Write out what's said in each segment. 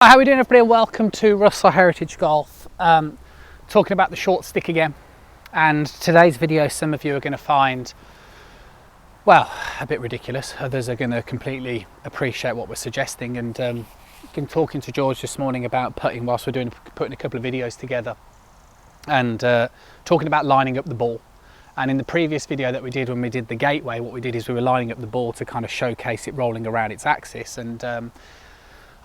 How are we doing, everybody? Welcome to Russell Heritage Golf. Talking about the short stick again, and today's video some of you are going to find, well, a bit ridiculous. Others are going to completely appreciate what we're suggesting. And been talking to George this morning about putting whilst we're putting a couple of videos together, and talking about lining up the ball. And in the previous video that we did when we did the gateway, what we did is we were lining up the ball to kind of showcase it rolling around its axis. And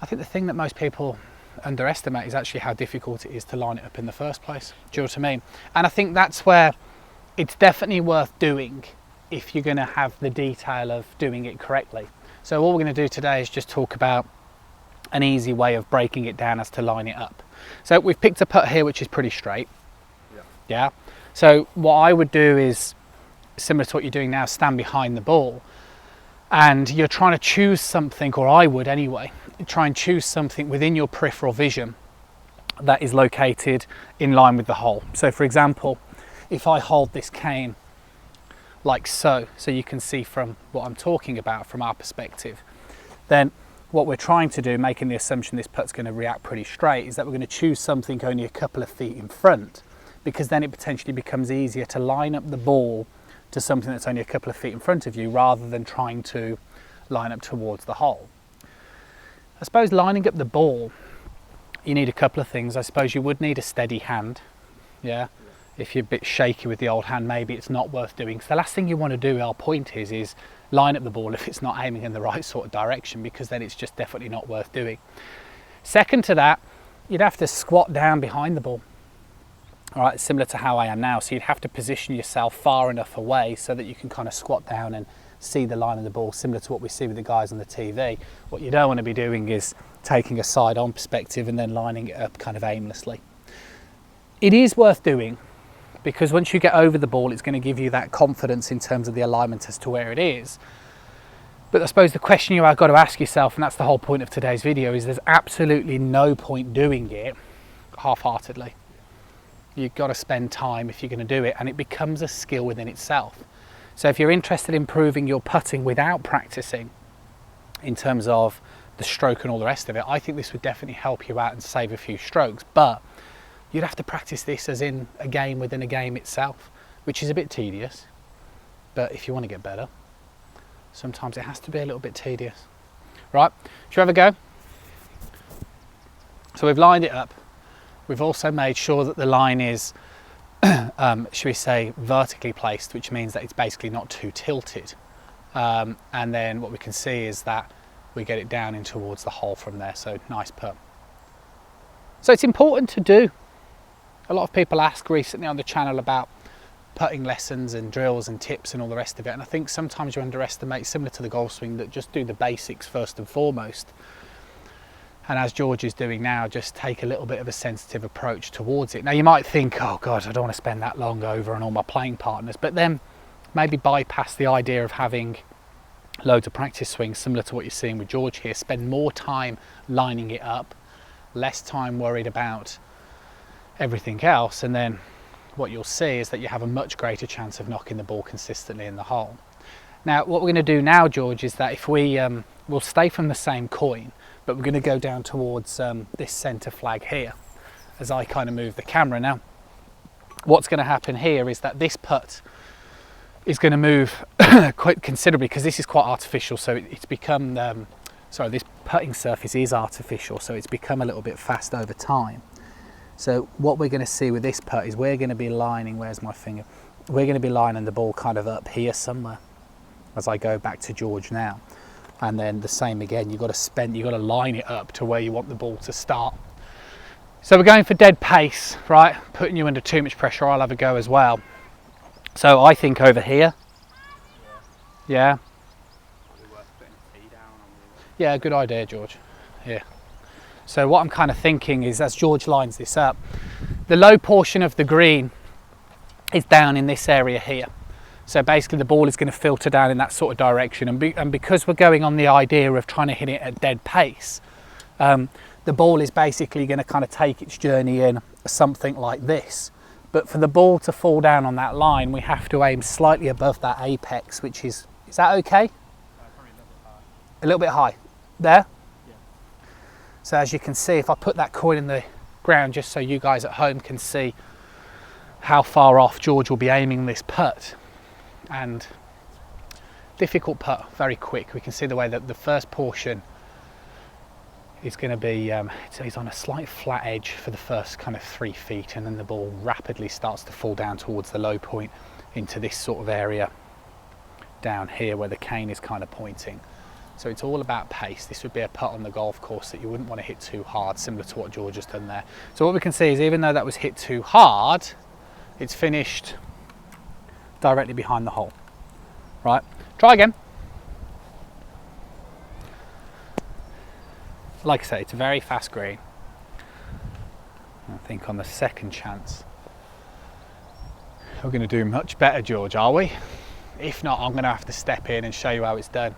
I think the thing that most people underestimate is actually how difficult it is to line it up in the first place. Do you know what I mean? And I think that's where it's definitely worth doing if you're going to have the detail of doing it correctly. So what we're going to do today is just talk about an easy way of breaking it down as to line it up. So we've picked a putt here which is pretty straight. Yeah. So what I would do is similar to what you're doing now, stand behind the ball, and you're trying to choose something, or I would anyway, try and choose something within your peripheral vision that is located in line with the hole. So for example, if I hold this cane like so you can see from what I'm talking about from our perspective, then what we're trying to do, making the assumption this putt's going to react pretty straight, is that we're going to choose something only a couple of feet in front, because then it potentially becomes easier to line up the ball to something that's only a couple of feet in front of you, rather than trying to line up towards the hole. I suppose lining up the ball, you need a couple of things. I suppose you would need a steady hand. Yeah. If you're a bit shaky with the old hand, maybe it's not worth doing. So the last thing you want to do, our point is line up the ball if it's not aiming in the right sort of direction, because then it's just definitely not worth doing. Second to that, you'd have to squat down behind the ball. All right, similar to how I am now. So you'd have to position yourself far enough away so that you can kind of squat down and see the line of the ball, similar to what we see with the guys on the TV. What you don't want to be doing is taking a side-on perspective and then lining it up kind of aimlessly. It is worth doing, because once you get over the ball, it's going to give you that confidence in terms of the alignment as to where it is. But I suppose the question you've got to ask yourself, and that's the whole point of today's video, is there's absolutely no point doing it half-heartedly. You've got to spend time if you're going to do it, and it becomes a skill within itself. So if you're interested in improving your putting without practicing in terms of the stroke and all the rest of it, I think this would definitely help you out and save a few strokes. But you'd have to practice this as in a game within a game itself, which is a bit tedious. But if you want to get better, sometimes it has to be a little bit tedious. Right, should we have a go? So we've lined it up. We've also made sure that the line is should we say vertically placed, which means that it's basically not too tilted, and then what we can see is that we get it down in towards the hole from there. So nice putt. So it's important to do. A lot of people ask recently on the channel about putting lessons and drills and tips and all the rest of it, and I think sometimes you underestimate, similar to the golf swing, that just do the basics first and foremost. And as George is doing now, just take a little bit of a sensitive approach towards it. Now you might think, oh God, I don't want to spend that long over on all my playing partners, but then maybe bypass the idea of having loads of practice swings, similar to what you're seeing with George here. Spend more time lining it up, less time worried about everything else, and then what you'll see is that you have a much greater chance of knocking the ball consistently in the hole. Now what we're going to do now, George, is that if we we'll stay from the same coin, but we're going to go down towards this centre flag here as I kind of move the camera. Now what's going to happen here is that this putt is going to move quite considerably, because this is quite artificial. So it's become this putting surface is artificial, so it's become a little bit fast over time. So what we're going to see with this putt is we're going to be lining, where's my finger, we're going to be lining the ball kind of up here somewhere as I go back to George now. And then the same again, you've got to line it up to where you want the ball to start. So we're going for dead pace, right? Putting you under too much pressure, I'll have a go as well. So I think over here. Yeah. Yeah, good idea, George. Yeah. So what I'm kind of thinking is, as George lines this up, the low portion of the green is down in this area here. So basically the ball is going to filter down in that sort of direction, and because we're going on the idea of trying to hit it at dead pace, the ball is basically going to kind of take its journey in something like this. But for the ball to fall down on that line, we have to aim slightly above that apex, which is that okay? Probably a little bit high. A little bit high. There? Yeah. So as you can see, if I put that coin in the ground, just so you guys at home can see how far off George will be aiming this putt, and difficult putt, very quick. We can see the way that the first portion is going to be, he's on a slight flat edge for the first kind of 3 feet, and then the ball rapidly starts to fall down towards the low point into this sort of area down here where the cane is kind of pointing. So it's all about pace. This would be a putt on the golf course that you wouldn't want to hit too hard, similar to what George has done there. So what we can see is, even though that was hit too hard, it's finished directly behind the hole. Right, try again. Like I say, it's a very fast green. I think on the second chance we're going to do much better, George, are we? If not, I'm going to have to step in and show you how it's done.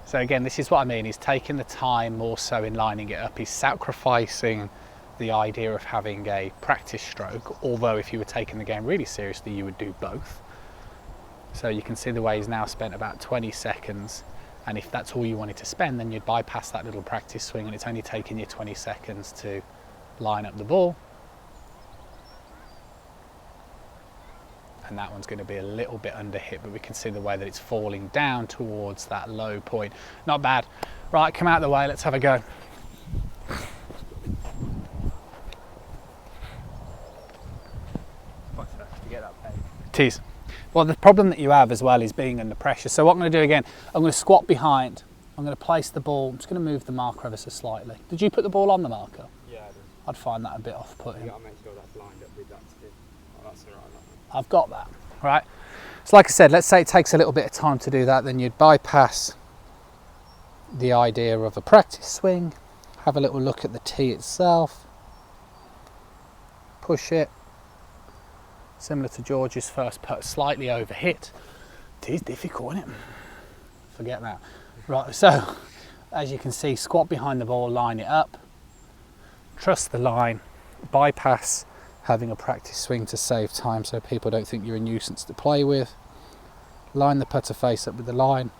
So again, this is what I mean, he's taking the time more so in lining it up. He's sacrificing the idea of having a practice stroke, although if you were taking the game really seriously, you would do both. So you can see the way he's now spent about 20 seconds, and if that's all you wanted to spend, then you'd bypass that little practice swing, and it's only taking you 20 seconds to line up the ball. And that one's going to be a little bit under hit, but we can see the way that it's falling down towards that low point. Not bad. Right, come out of the way, let's have a go. Tease. Well, the problem that you have as well is being under pressure. So what I'm going to do again, I'm going to squat behind. I'm going to place the ball. I'm just going to move the marker ever so slightly. Did you put the ball on the marker? Yeah, I did. I'd find that a bit off-putting. You got to make sure that's lined up with that stick. Oh, that's all right. I've got that, right? So like I said, let's say it takes a little bit of time to do that, then you'd bypass the idea of a practice swing, have a little look at the tee itself, push it, similar to George's first putt, slightly overhit. Tee's difficult, isn't it? Forget that. Right, so as you can see, squat behind the ball, line it up, trust the line, bypass having a practice swing to save time so people don't think you're a nuisance to play with. Line the putter face up with the line,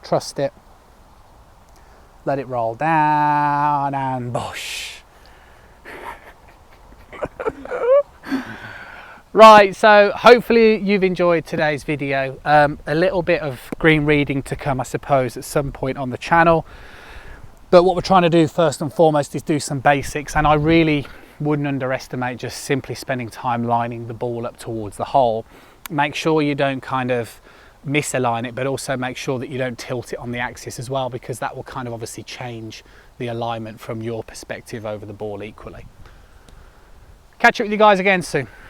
trust it, let it roll down, and bosh. Right, so hopefully you've enjoyed today's video. A little bit of green reading to come, I suppose, at some point on the channel. But what we're trying to do first and foremost is do some basics, and I really wouldn't underestimate just simply spending time lining the ball up towards the hole. Make sure you don't kind of misalign it, but also make sure that you don't tilt it on the axis as well, because that will kind of obviously change the alignment from your perspective over the ball equally. Catch up with you guys again soon.